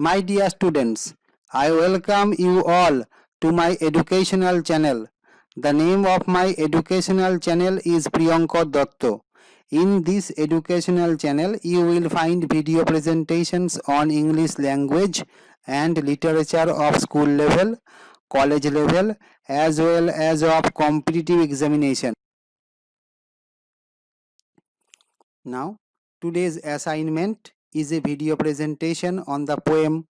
My dear students, I welcome you all to my educational channel. The name of my educational channel is Priyanka Dotto. In this educational channel, you will find video presentations on English language and literature of school level, college level, as well as of competitive examination. Now, today's assignment is a video presentation on the poem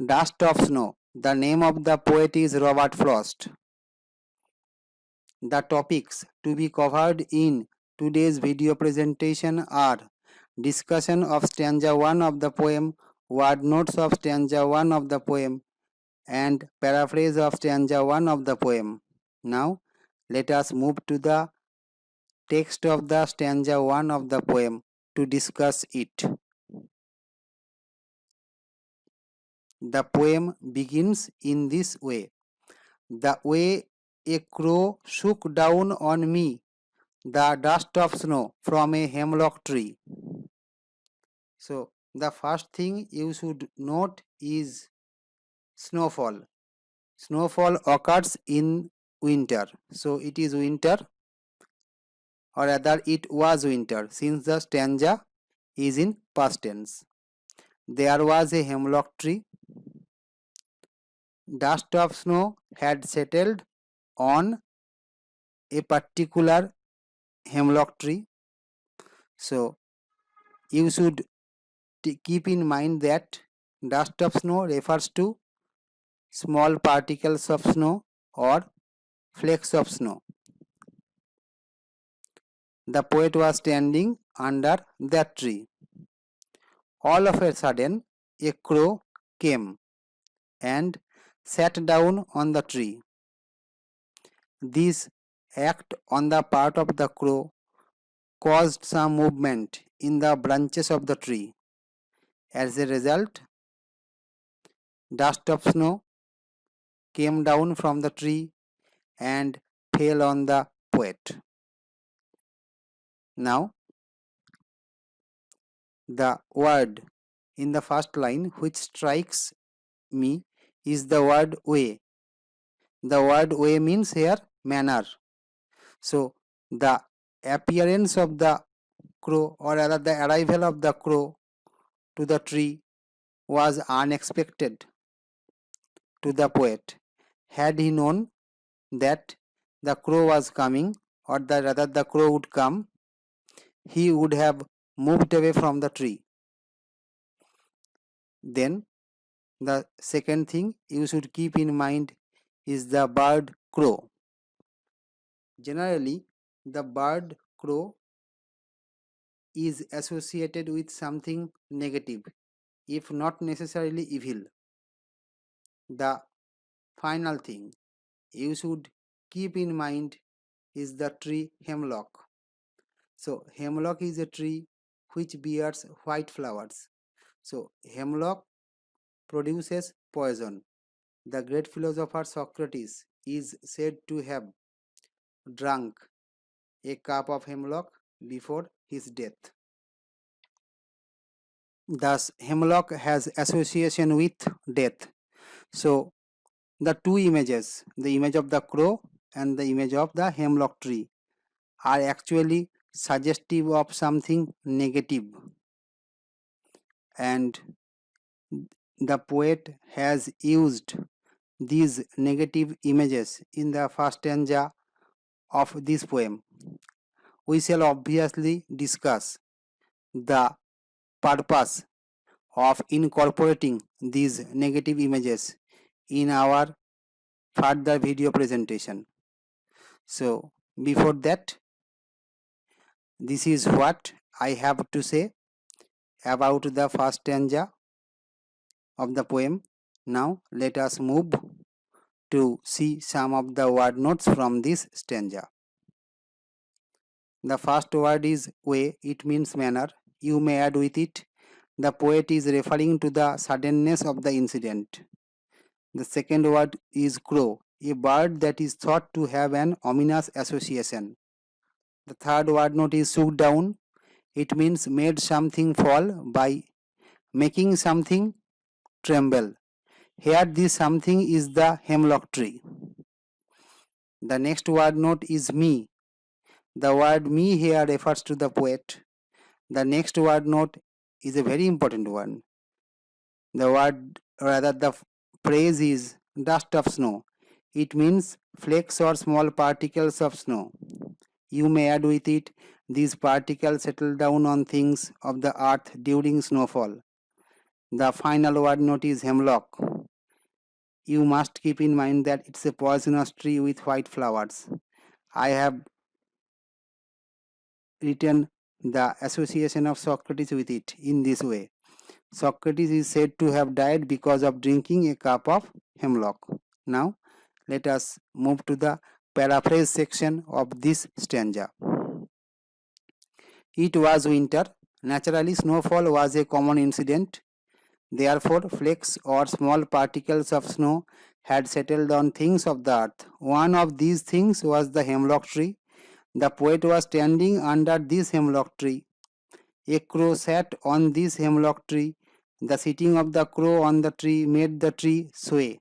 Dust of Snow. The name of the poet is Robert Frost. The topics to be covered in today's video presentation are discussion of stanza 1 of the poem, word notes of stanza 1 of the poem, and paraphrase of stanza 1 of the poem. Now, let us move to the text of the stanza 1 of the poem to discuss it. The poem begins in this way. The way a crow shook down on me the dust of snow from a hemlock tree. So, the first thing you should note is snowfall. Snowfall occurs in winter. So, it is winter, or rather it was winter, since the stanza is in past tense. There was a hemlock tree. Dust of snow had settled on a particular hemlock tree. So, you should keep in mind that dust of snow refers to small particles of snow or flakes of snow. The poet was standing under that tree. All of a sudden, a crow came and sat down on the tree. This act on the part of the crow caused some movement in the branches of the tree. As a result, dust of snow came down from the tree and fell on the poet. Now, the word in the first line which strikes me is the word way. The word way means here manner. So, the appearance of the crow, or rather the arrival of the crow to the tree, was unexpected to the poet. Had he known that the crow was coming, or rather the crow would come, he would have moved away from the tree. Then the second thing you should keep in mind is the bird crow. Generally, the bird crow is associated with something negative, if not necessarily evil. The final thing you should keep in mind is the tree hemlock. So, hemlock is a tree which bears white flowers. So, hemlock produces poison. The great philosopher Socrates is said to have drunk a cup of hemlock before his death. Thus, hemlock has association with death. So, the two images, the image of the crow and the image of the hemlock tree, are actually suggestive of something negative. And the poet has used these negative images in the first stanza of this poem. We shall obviously discuss the purpose of incorporating these negative images in our further video presentation. So, before that, this is what I have to say about the first stanza of the poem. Now, let us move to see some of the word notes from this stanza. The first word is way, it means manner. You may add with it, the poet is referring to the suddenness of the incident. The second word is crow, a bird that is thought to have an ominous association. The third word note is shook down, it means made something fall by making something tremble. Here this something is the hemlock tree. The next word note is me. The word me here refers to the poet. The next word note is a very important one. The phrase is dust of snow. It means flakes or small particles of snow. You may add with it, these particles settle down on things of the earth during snowfall. The final word note is hemlock. You must keep in mind that it's a poisonous tree with white flowers. I have written the association of Socrates with it in this way. Socrates is said to have died because of drinking a cup of hemlock. Now, let us move to the paraphrase section of this stanza. It was winter. Naturally, snowfall was a common incident. Therefore, flakes or small particles of snow had settled on things of the earth. One of these things was the hemlock tree. The poet was standing under this hemlock tree. A crow sat on this hemlock tree. The sitting of the crow on the tree made the tree sway.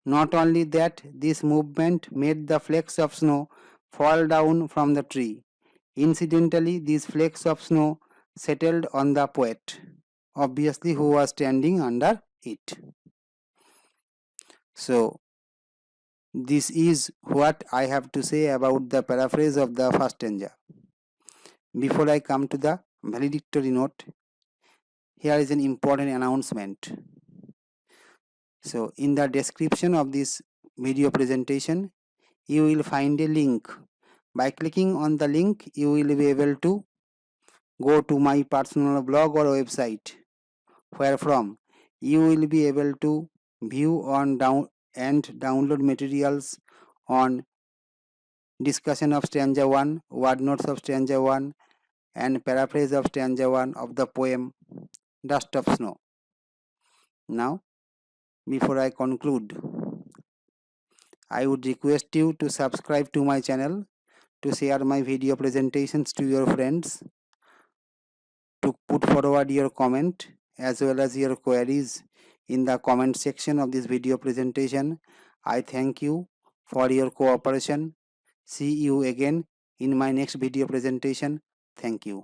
Not only that, this movement made the flakes of snow fall down from the tree. Incidentally, these flakes of snow settled on the poet, obviously who was standing under it. So, this is what I have to say about the paraphrase of the first stanza. Before I come to the valedictory note, here is an important announcement. So, in the description of this video presentation, you will find a link. By clicking on the link, you will be able to go to my personal blog or website, where from you will be able to view and download materials on discussion of stanza 1, word notes of stanza 1, and paraphrase of stanza 1 of the poem Dust of Snow. Now, before I conclude, I would request you to subscribe to my channel, to share my video presentations to your friends, to put forward your comment as well as your queries in the comment section of this video presentation. I thank you for your cooperation. See you again in my next video presentation. Thank you.